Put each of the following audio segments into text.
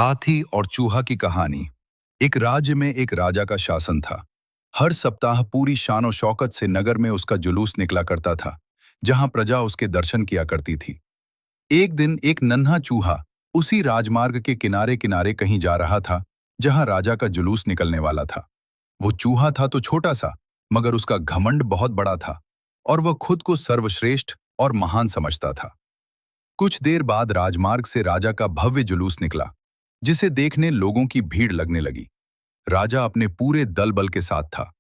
हाथी और चूहा की कहानी। एक राज्य में एक राजा का शासन था। हर सप्ताह पूरी शान शौकत से नगर में उसका जुलूस निकला करता था, जहां प्रजा उसके दर्शन किया करती थी। एक दिन एक नन्हा चूहा उसी राजमार्ग के किनारे किनारे कहीं जा रहा था, जहां राजा का जुलूस निकलने वाला था। वो चूहा था तो छोटा सा, मगर उसका घमंड बहुत बड़ा था और वह खुद को सर्वश्रेष्ठ और महान समझता था। कुछ देर बाद राजमार्ग से राजा का भव्य जुलूस निकला, जिसे देखने लोगों की भीड़ लगने लगी। राजा अपने पूरे दल बल के साथ था।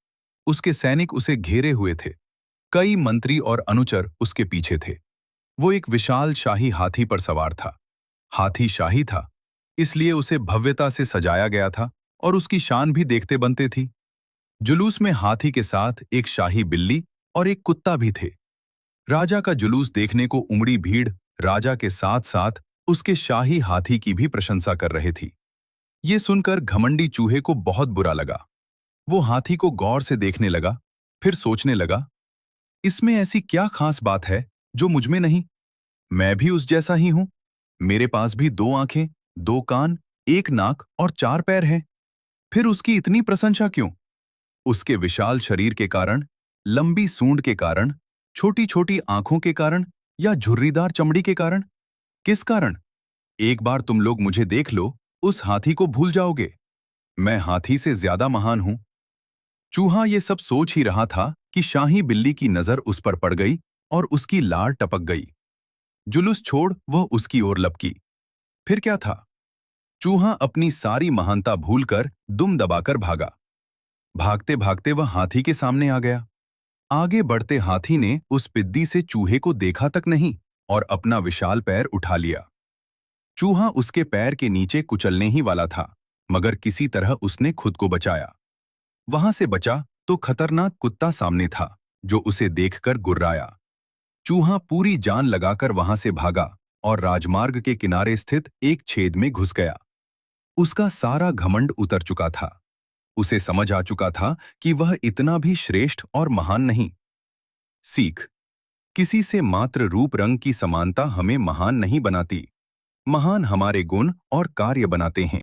उसके सैनिक उसे घेरे हुए थे। कई मंत्री और अनुचर उसके पीछे थे। वो एक विशाल शाही हाथी पर सवार था। हाथी शाही था, इसलिए उसे भव्यता से सजाया गया था और उसकी शान भी देखते बनते थी। जुलूस में हाथी के साथ एक शाही बिल्ली और एक कुत्ता भी थे। राजा का जुलूस देखने को उमड़ी भीड़ राजा के साथ साथ उसके शाही हाथी की भी प्रशंसा कर रहे थी। ये सुनकर घमंडी चूहे को बहुत बुरा लगा। वो हाथी को गौर से देखने लगा, फिर सोचने लगा, इसमें ऐसी क्या खास बात है जो मुझ में नहीं? मैं भी उस जैसा ही हूं। मेरे पास भी 2 आंखें, 2 कान, 1 नाक और 4 पैर हैं। फिर उसकी इतनी प्रशंसा क्यों? उसके विशाल शरीर के कारण, लंबी सूंड के कारण, छोटी छोटी आंखों के कारण या झुर्रीदार चमड़ी के कारण? किस कारण? एक बार तुम लोग मुझे देख लो, उस हाथी को भूल जाओगे। मैं हाथी से ज्यादा महान हूं। चूहा ये सब सोच ही रहा था कि शाही बिल्ली की नजर उस पर पड़ गई और उसकी लार टपक गई। जुलूस छोड़ वह उसकी ओर लपकी। फिर क्या था? चूहा अपनी सारी महानता भूलकर दुम दबाकर भागा। भागते भागते वह हाथी के सामने आ गया। आगे बढ़ते हाथी ने उस पिद्दी से चूहे को देखा तक नहीं और अपना विशाल पैर उठा लिया। चूहा उसके पैर के नीचे कुचलने ही वाला था, मगर किसी तरह उसने खुद को बचाया। वहां से बचा तो खतरनाक कुत्ता सामने था, जो उसे देखकर गुर्राया। चूहा पूरी जान लगाकर वहां से भागा और राजमार्ग के किनारे स्थित एक छेद में घुस गया। उसका सारा घमंड उतर चुका था। उसे समझ आ चुका था कि वह इतना भी श्रेष्ठ और महान नहीं। सीख: किसी से मात्र रूप रंग की समानता हमें महान नहीं बनाती। महान हमारे गुण और कार्य बनाते हैं।